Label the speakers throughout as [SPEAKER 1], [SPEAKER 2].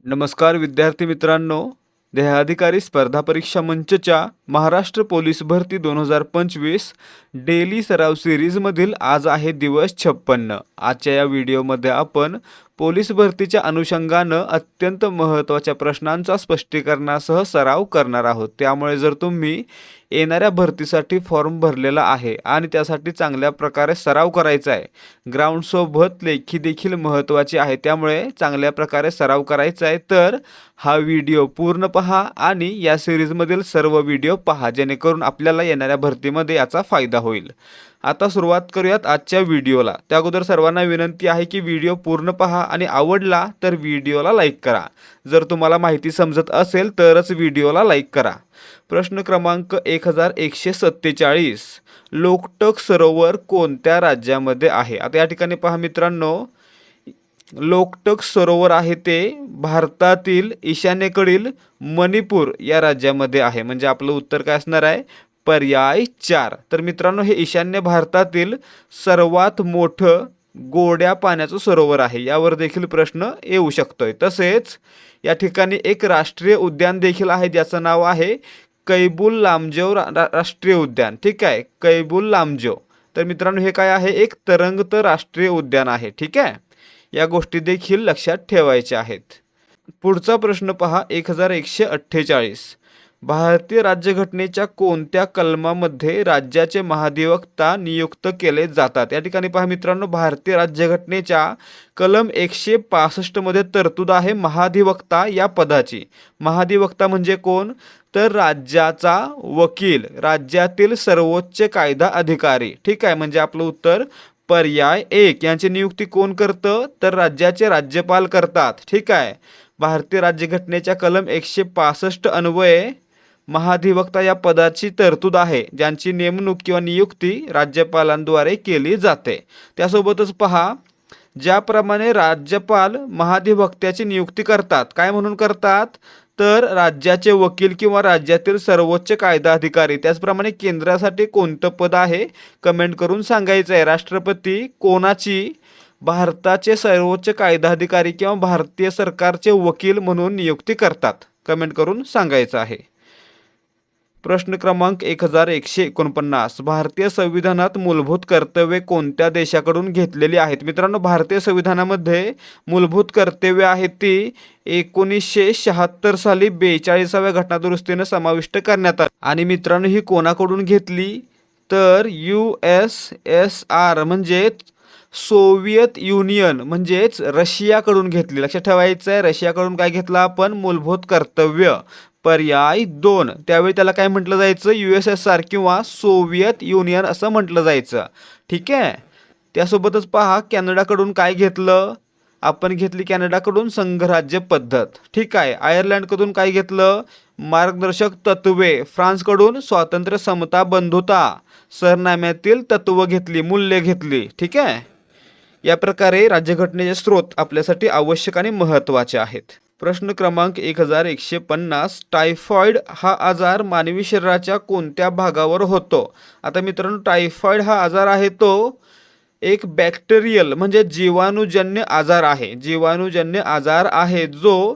[SPEAKER 1] नमस्कार विद्यार्थी मित्रांनो, देहाधिकारी स्पर्धा परीक्षा मंचच्या महाराष्ट्र पोलीस भरती 2025 डेली सराव सिरीजमधील आज आहे दिवस 56. आजच्या या व्हिडिओमध्ये आपण पोलीस भरतीच्या अनुषंगानं अत्यंत महत्त्वाच्या प्रश्नांचा स्पष्टीकरणासह सराव करणार आहोत. त्यामुळे जर तुम्ही येणाऱ्या भरतीसाठी फॉर्म भरलेला आहे आणि त्यासाठी चांगल्या प्रकारे सराव करायचा आहे, ग्राउंडसोबत लेखी देखील महत्त्वाची आहे, त्यामुळे चांगल्या प्रकारे सराव करायचा आहे, तर हा व्हिडिओ पूर्ण पहा आणि या सिरीजमधील सर्व व्हिडिओ पहा, जेणेकरून आपल्याला येणाऱ्या भरतीमध्ये याचा फायदा होईल. आता सुरुवात करूयात आजच्या व्हिडिओला. त्या अगोदर सर्वांना विनंती आहे की व्हिडिओ पूर्ण पहा आणि आवडला तर व्हिडिओला लाईक करा. जर तुम्हाला माहिती समजत असेल तरच व्हिडिओला लाईक करा. प्रश्न क्रमांक 1147, लोकटक सरोवर कोणत्या राज्यामध्ये आहे? आता या ठिकाणी पहा मित्रांनो, लोकटक सरोवर आहे ते भारतातील ईशान्येकडील मणिपूर या राज्यामध्ये आहे. म्हणजे आपलं उत्तर काय असणार आहे? पर्याय 4. तर मित्रांनो, हे ईशान्य भारतातील सर्वात मोठं गोड्या पाण्याचं सरोवर आहे. यावर देखील प्रश्न येऊ शकतोय. तसेच या ठिकाणी एक राष्ट्रीय उद्यान देखील आहे, ज्याचं नाव आहे कैबुल लामजो राष्ट्रीय उद्यान. ठीक आहे, कैबुल लामजो. तर मित्रांनो, हे काय आहे? एक तरंगत राष्ट्रीय उद्यान आहे. ठीक आहे, या गोष्टी देखील लक्षात ठेवायच्या आहेत. पुढचा प्रश्न पहा, 1148. भारतीय राज्यघटनेच्या कोणत्या कलमामध्ये राज्याचे महाधिवक्ता नियुक्त केले जातात? या ठिकाणी पहा मित्रांनो, भारतीय राज्यघटनेच्या कलम 165 मध्ये तरतूद आहे महाधिवक्ता या पदाची. महाधिवक्ता म्हणजे कोण? तर राज्याचा वकील, राज्यातील सर्वोच्च कायदा अधिकारी. ठीक आहे, म्हणजे आपलं उत्तर पर्याय 1. यांची नियुक्ती कोण करतं? तर राज्याचे राज्यपाल करतात. ठीक आहे, भारतीय राज्यघटनेच्या कलम 165 अन्वये महाधिवक्ता या पदाची तरतूद आहे, ज्यांची नेमणूक किंवा नियुक्ती राज्यपालांद्वारे केली जाते. त्यासोबतच पहा, ज्याप्रमाणे राज्यपाल महाधिवक्त्याची नियुक्ती करतात, काय म्हणून करतात? तर राज्याचे वकील किंवा राज्यातील सर्वोच्च कायदा अधिकारी. त्याचप्रमाणे केंद्रासाठी कोणतं पद आहे? कमेंट करून सांगायचं आहे. राष्ट्रपती कोणाची भारताचे सर्वोच्च कायदा अधिकारी किंवा भारतीय सरकारचे वकील म्हणून नियुक्ती करतात? कमेंट करून सांगायचं आहे. प्रश्न क्रमांक 1149. भारतीय संविधानात मूलभूत कर्तव्ये कोणत्या देशाकडून घेतलेली आहेत? मित्रांनो, भारतीय संविधानामध्ये मूलभूत कर्तव्ये आहेत ती 1976 साली 42व्या घटनादुरुस्तीने समाविष्ट करण्यात आली. आणि मित्रांनो, ही कोणाकडून घेतली? तर USSR म्हणजेच सोव्हिएत युनियन म्हणजेच रशियाकडून घेतली. लक्षात ठेवायचं आहे, रशियाकडून काय घेतलं आपण? मूलभूत कर्तव्य. पर्याय 2. त्यावेळी त्याला काय म्हटलं जायचं? USSR किंवा सोव्हिएत युनियन असं म्हटलं जायचं. ठीक आहे, त्यासोबतच पहा, कॅनडाकडून काय घेतलं? आपण घेतली कॅनडाकडून संघराज्य पद्धत. ठीक आहे, आयर्लंडकडून काय घेतलं? मार्गदर्शक तत्वे. फ्रान्सकडून स्वातंत्र्य, समता, बंधुता सरनाम्यातील तत्व घेतली, मूल्य घेतली. ठीक आहे, या प्रकारे राज्यघटनेचे स्रोत आपल्यासाठी आवश्यक आणि महत्त्वाचे आहेत. प्रश्न क्रमांक 1150. टायफॉइड हा आजार मानवी शरीराच्या कोणत्या भागावर होतो? आता मित्रांनो, टायफॉइड हा आजार आहे तो एक बॅक्टेरियल म्हणजे जीवाणूजन्य आजार आहे. जीवाणूजन्य आजार आहे जो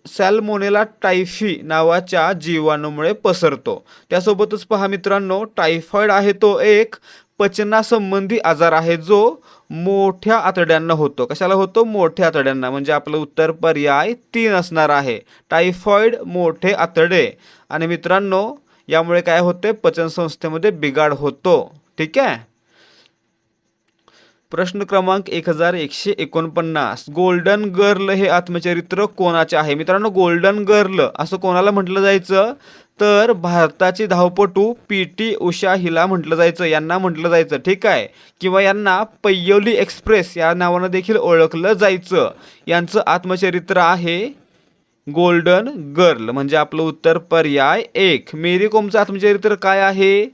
[SPEAKER 1] सॅल्मोनेला टायफी नावाच्या जीवाणूमुळे पसरतो. त्यासोबतच पहा मित्रांनो, टायफॉइड आहे तो एक पचनासंबंधी आजार आहे जो मोठ्या आतड्यांना होतो. कशाला होतो? मोठ्या आतड्यांना. म्हणजे आपलं उत्तर पर्याय 3 असणार आहे. टायफॉइड, मोठे आतडे. आणि मित्रांनो, यामुळे काय होते? पचनसंस्थेमध्ये बिघाड होतो. ठीक आहे. प्रश्न क्रमांक 1149. गोल्डन गर्ल हे आत्मचरित्र कोणाचे आहे? मित्रांनो, गोल्डन गर्ल असं कोणाला म्हटलं जायचं? तर भारताची धावपटू PT उषा हिला म्हटलं जायचं, यांना म्हटलं जायचं. ठीक आहे, किंवा यांना पय्योली एक्सप्रेस या नावानं देखील ओळखलं जायचं. यांचं आत्मचरित्र आहे गोल्डन गर्ल. म्हणजे आपलं उत्तर पर्याय 1. मेरी कोमचं आत्मचरित्र काय आहे?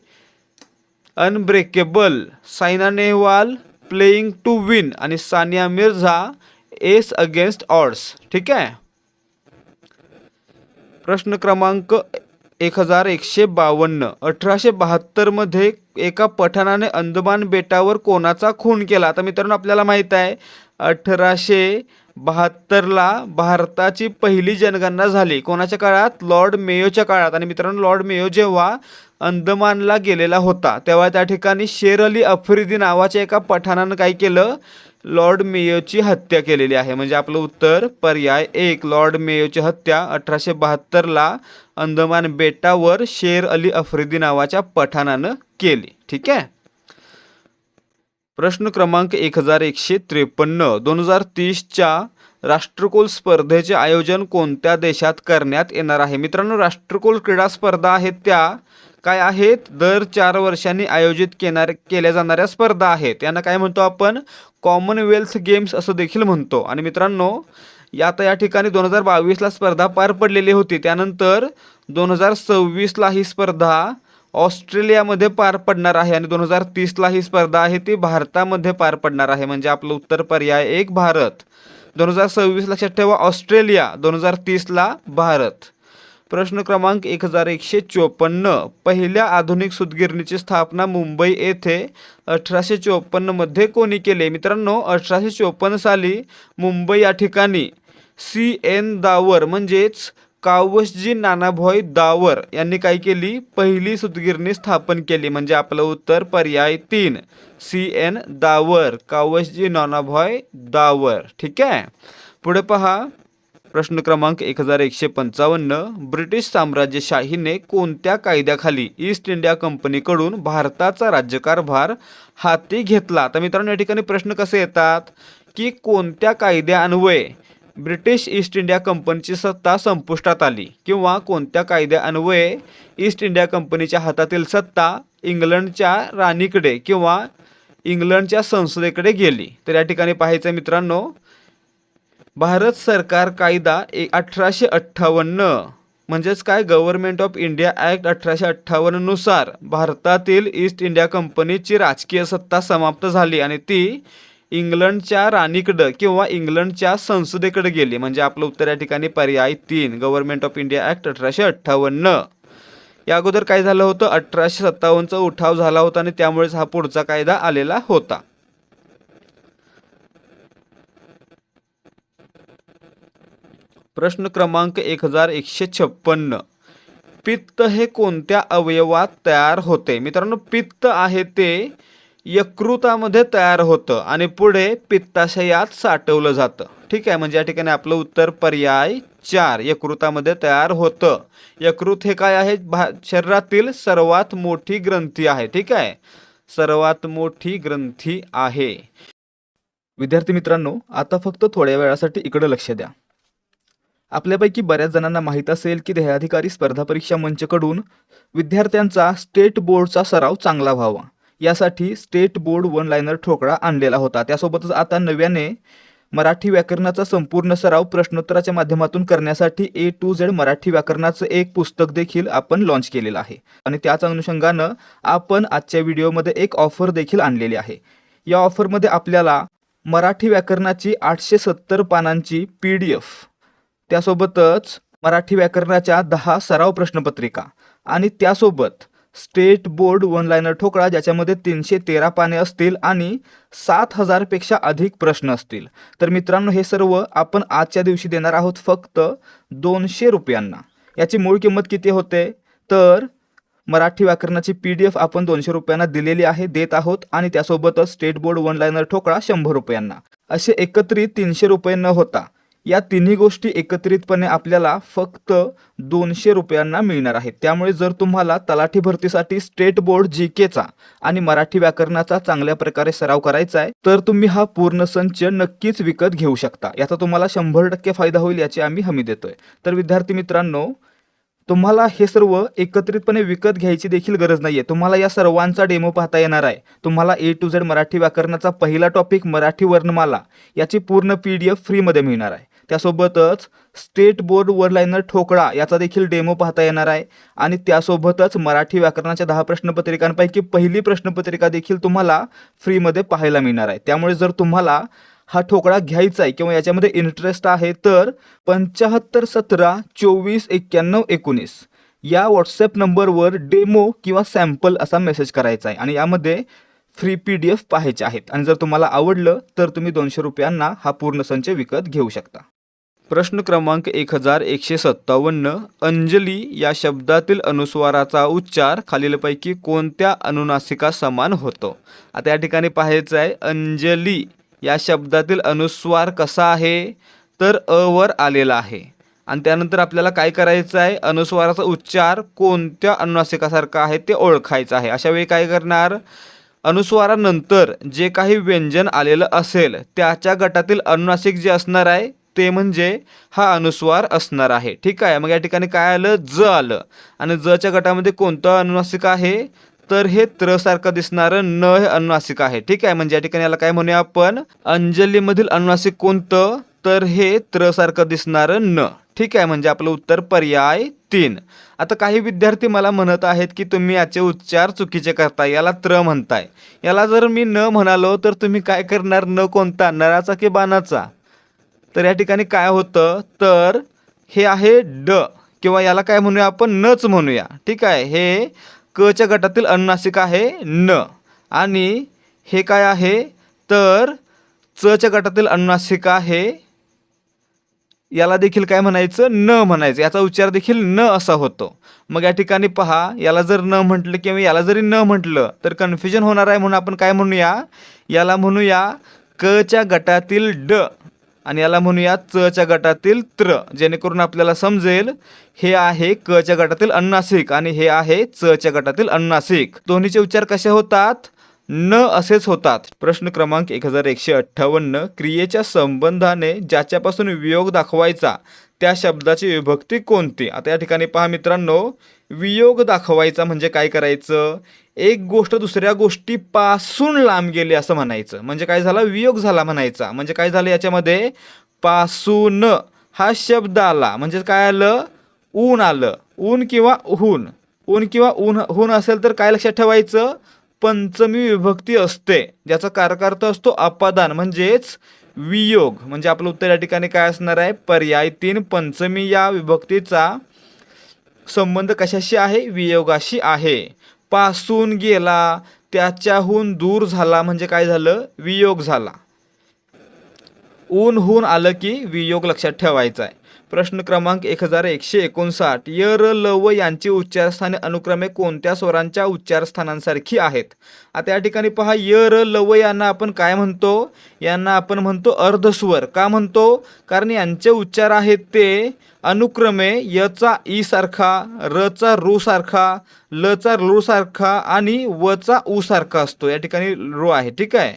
[SPEAKER 1] Unbreakable. Saina Nehwal playing to win आणि Sania Mirza ace against odds. ठीक आहे. प्रश्न क्रमांक 1152. 1872 मध्ये एका पठाणाने अंदमान बेटावर कोणाचा खून केला? आता मित्रांनो, आपल्याला माहित आहे 18 1872ला भारताची पहिली जनगणना झाली. कोणाच्या काळात? लॉर्ड मेयोच्या काळात. आणि मित्रांनो, लॉर्ड मेयो जेव्हा अंदमानला गेलेला होता तेव्हा त्या ठिकाणी शेर अली अफरिदी नावाच्या एका पठाणानं काय केलं? लॉर्ड मेयोची हत्या केलेली आहे. म्हणजे आपलं उत्तर पर्याय 1, लॉर्ड मेयोची हत्या 1872ला अंदमान बेटावर शेर अली अफरिदी नावाच्या पठाणानं केली. ठीक आहे. प्रश्न क्रमांक 1153. 2030च्या राष्ट्रकुल स्पर्धेचे आयोजन कोणत्या देशात करण्यात येणार आहे? मित्रांनो, राष्ट्रकुल क्रीडा स्पर्धा आहेत त्या काय आहेत? दर 4 वर्षांनी आयोजित केल्या जाणाऱ्या स्पर्धा आहेत. यांना काय म्हणतो आपण? कॉमनवेल्थ गेम्स असं देखील म्हणतो. आणि मित्रांनो, या ठिकाणी 2022ला स्पर्धा पार पडलेली होती. त्यानंतर 2026ला ही स्पर्धा ऑस्ट्रेलियामध्ये पार पडणार आहे आणि 2030ला ही स्पर्धा आहे ती भारतामध्ये पार पडणार आहे. म्हणजे आपलं उत्तर पर्याय 1, भारत. 2026 लक्षात ठेवा ऑस्ट्रेलिया, 2030ला भारत. प्रश्न क्रमांक 1154. पहिल्या आधुनिक सूतगिरणीची स्थापना मुंबई येथे 1854 कोणी केले? मित्रांनो, 1854 साली मुंबई या ठिकाणी CN दावर म्हणजेच कावसजी नानाभाई दावर यांनी काय केली? पहिली सूतगिरणी स्थापन केली. म्हणजे आपलं उत्तर पर्याय 3, CN दावर, कावसजी नानाभाई दावर. ठीक आहे. पुढे पहा. प्रश्न क्रमांक 1155. ब्रिटिश साम्राज्यशाहीने कोणत्या कायद्याखाली ईस्ट इंडिया कंपनीकडून भारताचा राज्यकारभार हाती घेतला? तर मित्रांनो, या ठिकाणी प्रश्न कसे येतात की कोणत्या कायद्यान्वये ब्रिटिश ईस्ट इंडिया कंपनीची सत्ता संपुष्टात आली किंवा कोणत्या कायद्यान्वये ईस्ट इंडिया कंपनीच्या हातातील सत्ता इंग्लंडच्या राणीकडे किंवा इंग्लंडच्या संसदेकडे गेली? तर या ठिकाणी पाहायचं मित्रांनो, भारत सरकार कायदा 1858 म्हणजेच काय? गव्हर्नमेंट ऑफ इंडिया ॲक्ट 1858 नुसार भारतातील ईस्ट इंडिया कंपनीची राजकीय सत्ता समाप्त झाली आणि ती इंग्लंडच्या राणीकडं किंवा इंग्लंडच्या संसदेकडे गेली. म्हणजे आपलं उत्तर या ठिकाणी पर्याय 3, गव्हर्नमेंट ऑफ इंडिया ॲक्ट 1858. या अगोदर काय झालं होतं? 1857चा उठाव झाला होता आणि त्यामुळेच हा पुढचा कायदा आलेला होता. प्रश्न क्रमांक 1156. पित्त हे कोणत्या अवयवात तयार होते? मित्रांनो, पित्त आहे ते यकृतामध्ये तयार होतं आणि पुढे पित्ताशयात साठवलं जातं. ठीक आहे. म्हणजे या ठिकाणी आपलं उत्तर पर्याय 4, यकृतामध्ये तयार होतं. यकृत हे काय आहे? शरीरातील सर्वात मोठी ग्रंथी आहे. ठीक आहे, सर्वात मोठी ग्रंथी आहे. विद्यार्थी मित्रांनो, आता फक्त थोड्या वेळासाठी इकडे लक्ष द्या. आपल्यापैकी बऱ्याच जणांना माहीत असेल की ध्येयाधिकारी स्पर्धा परीक्षा मंचकडून विद्यार्थ्यांचा स्टेट बोर्डचा सराव चांगला व्हावा यासाठी स्टेट बोर्ड वन लाइनर ठोकळा आणलेला होता. त्यासोबतच आता नव्याने मराठी व्याकरणाचा संपूर्ण सराव प्रश्नोत्तराच्या माध्यमातून करण्यासाठी A to Z मराठी व्याकरणाचं एक पुस्तक देखील आपण लॉन्च केलेलं आहे आणि त्याच अनुषंगानं आपण आजच्या व्हिडिओमध्ये एक ऑफर देखील आणलेली आहे. या ऑफरमध्ये आपल्याला मराठी व्याकरणाची 870 पानांची PDF, त्यासोबतच मराठी व्याकरणाच्या 10 सराव प्रश्नपत्रिका आणि त्यासोबत स्टेट बोर्ड वन लाइनर ठोकळा ज्याच्यामध्ये 313 पाने असतील आणि 7000 पेक्षा अधिक प्रश्न असतील. तर मित्रांनो, हे सर्व आपण आजच्या दिवशी देणार आहोत फक्त 200 रुपयांना. याची मूळ किंमत किती होते? तर मराठी व्याकरणाची PDF आपण 200 रुपयांना दिलेली आहे, देत आहोत आणि त्यासोबतच स्टेट बोर्ड वन लाइनर ठोकळा 100 रुपयांना. असे एकत्रित 300 रुपये न होता या तिन्ही गोष्टी एकत्रितपणे आपल्याला फक्त 200 रुपयांना मिळणार आहेत. त्यामुळे जर तुम्हाला तलाठी भरतीसाठी स्टेट बोर्ड GKचा आणि मराठी व्याकरणाचा चांगल्या प्रकारे सराव करायचा आहे तर तुम्ही हा पूर्ण संच नक्कीच विकत घेऊ शकता. याचा तुम्हाला 100% फायदा होईल याची आम्ही हमी देतोय. तर विद्यार्थी मित्रांनो, तुम्हाला हे सर्व एकत्रितपणे विकत घ्यायची देखील गरज नाहीये. तुम्हाला या सर्वांचा डेमो पाहता येणार आहे. तुम्हाला A to Z मराठी व्याकरणाचा पहिला टॉपिक मराठी वर्णमाला याची पूर्ण PDF फ्रीमध्ये मिळणार आहे. त्यासोबतच स्टेट बोर्ड वन लाइनर ठोकळा याचा देखील डेमो पाहता येणार आहे आणि त्यासोबतच मराठी व्याकरणाच्या 10 प्रश्नपत्रिकांपैकी पहिली प्रश्नपत्रिका देखील तुम्हाला फ्रीमध्ये पाहायला मिळणार आहे. त्यामुळे जर तुम्हाला हा ठोकळा घ्यायचा आहे किंवा याच्यामध्ये इंटरेस्ट आहे तर 75 17 24 91 19 या व्हॉट्सॲप नंबरवर डेमो किंवा सॅम्पल असा मेसेज करायचा आहे आणि यामध्ये फ्री PDF पाहायचे आहेत आणि जर तुम्हाला आवडलं तर तुम्ही 200 रुपयांना हा पूर्ण संच विकत घेऊ शकता. प्रश्न क्रमांक 1157. अंजली या शब्दातील अनुस्वाराचा उच्चार खालीलपैकी कोणत्या अनुनासिका समान होतो? आता या ठिकाणी पाहायचं आहे अंजली या शब्दातील अनुस्वार कसा आहे, तर अ वर आलेला आहे आणि त्यानंतर आपल्याला काय करायचं आहे, अनुस्वाराचा उच्चार कोणत्या अनुनासिकासारखा आहे ते ओळखायचं आहे. अशा वेळी काय करणार, अनुस्वारानंतर जे काही व्यंजन आलेलं असेल त्याच्या गटातील अनुनासिक जे असणार आहे ते म्हणजे हा अनुस्वार असणार आहे. ठीक आहे. मग या ठिकाणी काय आलं, ज आलं आणि जच्या गटामध्ये कोणतं अनुनासिक आहे, तर हे त्र सारखं दिसणारं न हे अनुनासिक आहे. ठीक आहे. म्हणजे या ठिकाणी याला काय म्हणूया आपण, अंजलीमधील अनुनासिक कोणतं, तर हे त्र सारखं दिसणारं न. ठीक आहे. म्हणजे आपलं उत्तर पर्याय 3. आता काही विद्यार्थी मला म्हणत आहेत की तुम्ही याचे उच्चार चुकीचे करताय, याला त्र म्हणताय. याला जर मी न म्हणालो तर तुम्ही काय करणार, न कोणता, नराचा की बाणाचा? तर या ठिकाणी काय होतं, तर हे आहे ड किंवा याला काय म्हणूया आपण, नच म्हणूया. ठीक आहे. हे क च्या गटातील अनुनासिक आहे न आणि हे काय आहे, तर च च्या गटातील अनुनासिक आहे, याला देखील काय म्हणायचं, न म्हणायचं. याचा उच्चार देखील न असा होतो. मग या ठिकाणी पहा, याला जर न म्हटलं किंवा याला जरी न म्हटलं तर कन्फ्युजन होणार आहे, म्हणून आपण काय म्हणूया, याला म्हणूया क च्या गटातील ड आणि याला म्हणूया च च्या गटातील त्र, जेणेकरून आपल्याला समजेल हे आहे क च्या गटातील अनुनासिक आणि हे आहे च च्या गटातील अनुनासिक. दोन्हीचे उच्चार कसे होतात, न असेच होतात. प्रश्न क्रमांक 1158. क्रियेच्या संबंधाने ज्याच्यापासून वियोग दाखवायचा त्या शब्दाची विभक्ती कोणती? आता या ठिकाणी पहा मित्रांनो, वियोग दाखवायचा म्हणजे काय करायचं, एक गोष्ट दुसऱ्या गोष्टीपासून लांब गेली असं म्हणायचं. म्हणजे काय झाला, वियोग झाला म्हणायचा. म्हणजे काय झालं, याच्यामध्ये पासून हा शब्द आला म्हणजे काय आलं, ऊन आलं. ऊन किंवा ऊन, ऊन किंवा ऊन असेल तर काय लक्षात ठेवायचं, पंचमी विभक्ती असते, ज्याचा कारकार्थ असतो अपादान म्हणजेच वियोग. म्हणजे आपलं उत्तर या ठिकाणी काय असणार आहे, पर्याय 3. पंचमी या विभक्तीचा संबंध कशाशी आहे, वियोगाशी आहे. पासून गेला, त्याच्याहून दूर झाला म्हणजे काय झालं, वियोग झाला. ऊन आलं की वियोग लक्षात ठेवायचा आहे. प्रश्न क्रमांक 1159. य र ल व यांची उच्चारस्थाने अनुक्रमे कोणत्या स्वरांच्या उच्चारस्थानांसारखी आहेत? आता या ठिकाणी पहा, य र ल व यांना आपण काय म्हणतो, यांना आपण म्हणतो अर्धस्वर. का म्हणतो, कारण यांचे उच्चार आहेत ते अनुक्रमे यचा ई सारखा, रचा रू सारखा, लचा रू सारखा आणि वचा ऊ सारखा असतो. या ठिकाणी रू आहे. ठीक आहे.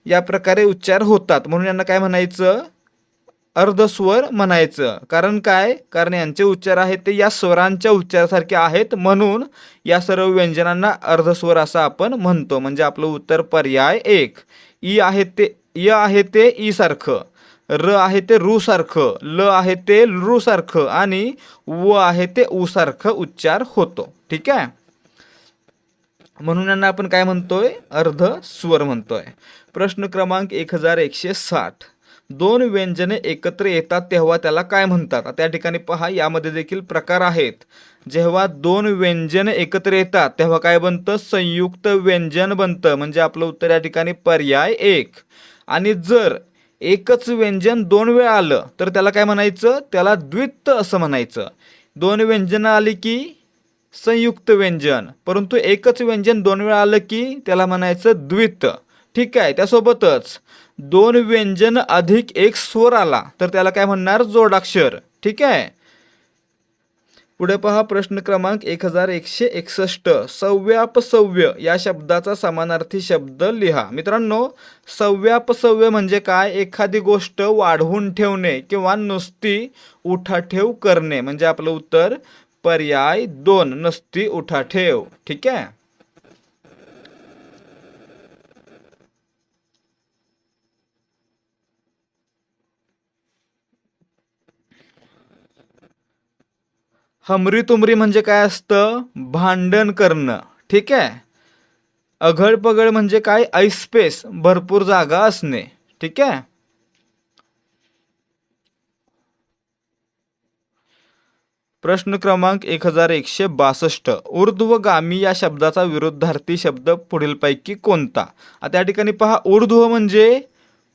[SPEAKER 1] या प्रकारे उच्चार होतात, म्हणून यांना काय म्हणायचं, अर्धस्वर म्हणायचं. कारण काय, कारण यांचे उच्चार आहेत ते या स्वरांच्या उच्चारासारखे आहेत, म्हणून या सर्व व्यंजनांना अर्धस्वर असं आपण म्हणतो. म्हणजे आपलं उत्तर पर्याय 1. ई आहे ते य आहे ते ई सारखं, र आहे ते रू सारखं, ल आहे ते रू सारखं आणि व आहे ते ऊ सारखं उच्चार होतो. ठीक आहे. म्हणून यांना आपण काय म्हणतोय, अर्धस्वर म्हणतोय. प्रश्न क्रमांक 1160. दोन व्यंजने एकत्र येतात तेव्हा त्याला काय म्हणतात? आता या ठिकाणी पहा, यामध्ये देखील प्रकार आहेत. जेव्हा दोन व्यंजने एकत्र येतात तेव्हा काय बनतं, संयुक्त व्यंजन बनतं. म्हणजे आपलं उत्तर या ठिकाणी पर्याय 1. आणि जर एकच व्यंजन 2 वेळा आलं तर त्याला काय म्हणायचं, त्याला द्वित्व असं म्हणायचं. 2 व्यंजन आली की संयुक्त व्यंजन, परंतु एकच व्यंजन 2 वेळा आलं की त्याला म्हणायचं द्वित्व. ठीक आहे. त्यासोबतच 2 व्यंजन अधिक एक स्वर आला तर त्याला काय म्हणणार, जोडाक्षर. ठीक आहे. पुढे पहा, प्रश्न क्रमांक 1161. सव्यापसव्य या शब्दाचा समानार्थी शब्द लिहा. मित्रांनो, सव्यापसव्य म्हणजे काय, एखादी गोष्ट वाढवून ठेवणे किंवा नुसती उठाठेव करणे. म्हणजे आपलं उत्तर पर्याय 2, नुसती उठाठेव. ठीक आहे. हमरी तुमरी म्हणजे काय असतं, भांडण करणं. ठीक आहे. अघळपघळ म्हणजे काय, ऐस्पेस, भरपूर जागा असणे. ठीक आहे. प्रश्न क्रमांक 1162 ऊर्ध्वगामी या शब्दाचा विरुद्धार्थी शब्द पुढीलपैकी कोणता? आता या ठिकाणी पहा, ऊर्ध्व म्हणजे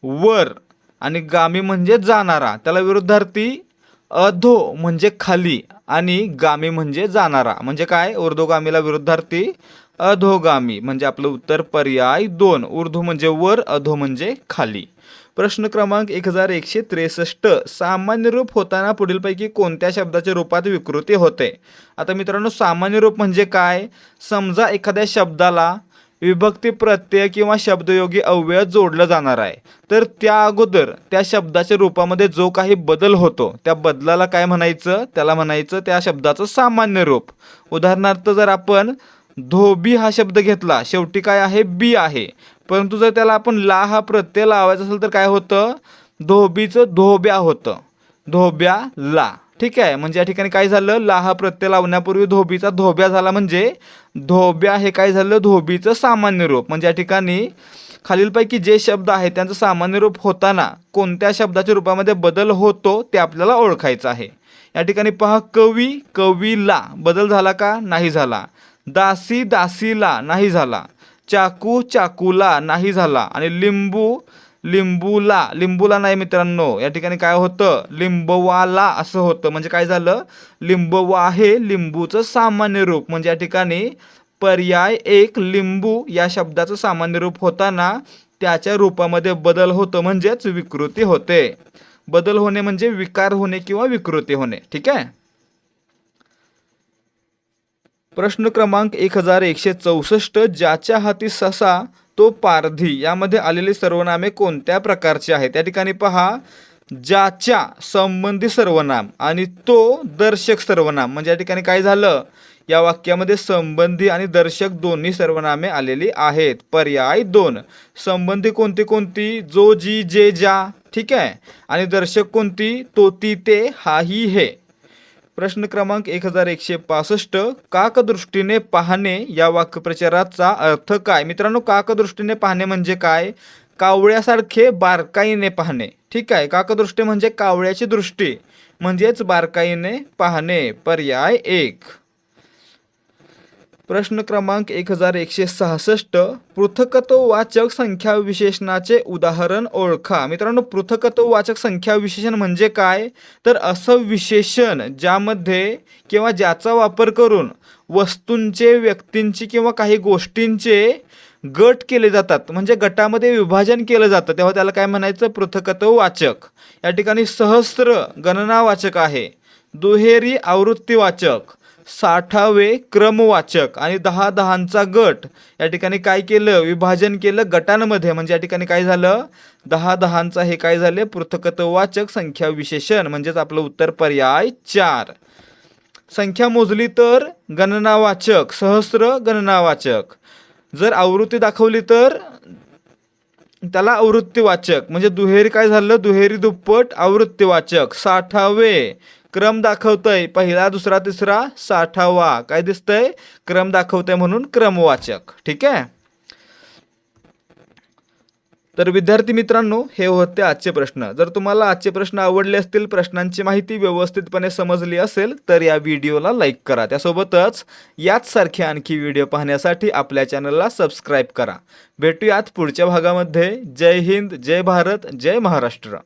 [SPEAKER 1] वर आणि गामी म्हणजे जाणारा, त्याला विरुद्धार्थी अधो म्हणजे खाली आणि गामी म्हणजे जाणारा. म्हणजे काय? ऊर्ध्वगामीला विरुद्धार्थी अधोगामी. म्हणजे आपलं उत्तर पर्याय 2. ऊर्ध्व म्हणजे वर, अधो म्हणजे खाली. प्रश्न क्रमांक 1163 सामान्य रूप होताना पुढीलपैकी कोणत्या शब्दाच्या रूपात विकृती होते? आता मित्रांनो, सामान्य रूप म्हणजे काय? समजा एखाद्या शब्दाला विभक्ती प्रत्यय किंवा शब्दयोगी अव्यय जोडलं जाणार आहे, तर त्या अगोदर त्या शब्दाच्या रूपामध्ये जो काही बदल होतो त्या बदलाला काय म्हणायचं? त्याला म्हणायचं त्या शब्दाचं सामान्य रूप. उदाहरणार्थ, जर आपण धोबी हा शब्द घेतला, शेवटी काय आहे? बी आहे, परंतु जर त्याला आपण ला हा प्रत्यय लावायचा असेल तर काय होतं? धोबीचं धोब्या होतं, धोब्या ला. ठीक आहे, म्हणजे या ठिकाणी काय झालं? ला हा प्रत्यय लावण्यापूर्वी धोबीचा धोब्या झाला, म्हणजे धोब्या हे काय झालं? धोबीचं सामान्य रूप. म्हणजे या ठिकाणी खालीलपैकी जे शब्द आहेत त्यांचं सामान्य रूप होताना कोणत्या शब्दाच्या रूपामध्ये बदल होतो ते आपल्याला ओळखायचं आहे. या ठिकाणी पहा, कवी कवीला बदल झाला का? नाही झाला. दासी दासीला नाही झाला. चाकू चाकूला नाही झाला. आणि लिंबू लिंबूला लिंबूला नाही मित्रांनो, या ठिकाणी काय होतं? लिंबवाला असं होतं. म्हणजे काय झालं? लिंबवा हे लिंबूचं सामान्य रूप. म्हणजे या ठिकाणी पर्याय 1 लिंबू या शब्दाचं सामान्य रूप होताना त्याच्या रूपामध्ये बदल होतो, म्हणजेच विकृती होते. बदल होणे म्हणजे विकार होणे किंवा विकृती होणे. ठीक आहे. प्रश्न क्रमांक 1164 ज्याच्या हाती ससा तो पारधी यामध्ये आलेली सर्वनामे कोणत्या प्रकारची आहेत? त्या ठिकाणी पहा, ज्याच्या संबंधी सर्वनाम आणि तो दर्शक सर्वनाम. म्हणजे या ठिकाणी काय झालं? या वाक्यामध्ये संबंधी आणि दर्शक दोन्ही सर्वनामे आलेली आहेत. पर्याय 2. संबंधी कोणती कोणती? जो जी जे ज्या. ठीक आहे. आणि दर्शक कोणती? तो ती ते हा ही हे. प्रश्न क्रमांक 1165 काकदृष्टीने पाहणे या वाक्प्रचाराचा अर्थ काय? मित्रांनो, काकदृष्टीने पाहणे म्हणजे काय? कावळ्यासारखे बारकाईने पाहणे. ठीक आहे. काकदृष्टी म्हणजे कावळ्याची दृष्टी, म्हणजेच बारकाईने पाहणे. पर्याय 1. प्रश्न क्रमांक 1166 पृथकत्ववाचक संख्या विशेषणाचे उदाहरण ओळखा. मित्रांनो, पृथकत्ववाचक संख्या विशेषण म्हणजे काय? तर असं विशेषण ज्यामध्ये किंवा ज्याचा वापर करून वस्तूंचे, व्यक्तींची किंवा काही गोष्टींचे गट केले जातात, म्हणजे गटामध्ये विभाजन केलं जातं, तेव्हा त्याला काय म्हणायचं? पृथकत्ववाचक. या ठिकाणी सहस्त्र गणनावाचक आहे, दुहेरी आवृत्तीवाचक, 60वे क्रमवाचक आणि 10-10चा गट. या ठिकाणी काय केलं? विभाजन केलं गटांमध्ये. म्हणजे या ठिकाणी काय झालं? 10-10चा हे काय झाले? पृथकत्ववाचक संख्या विशेषण. म्हणजेच आपलं उत्तर पर्याय 4. संख्या मोजली तर गणनावाचक, सहस्र गणनावाचक. जर आवृत्ती दाखवली तर त्याला आवृत्तीवाचक. म्हणजे दुहेरी काय झालं? दुहेरी दुप्पट आवृत्तीवाचक. 60वे क्रम दाखवतंय, पहिला दुसरा तिसरा 60वा काय दिसतंय? क्रम दाखवतंय म्हणून क्रमवाचक. ठीक आहे. तर विद्यार्थी मित्रांनो, हे होते आजचे प्रश्न. जर तुम्हाला आजचे प्रश्न आवडले असतील, प्रश्नांची माहिती व्यवस्थितपणे समजली असेल तर या व्हिडिओला लाईक करा. त्यासोबतच याच सारखे आणखी व्हिडिओ पाहण्यासाठी आपल्या चॅनलला सबस्क्राईब करा. भेटूयात पुढच्या भागामध्ये. जय हिंद, जय भारत, जय महाराष्ट्र.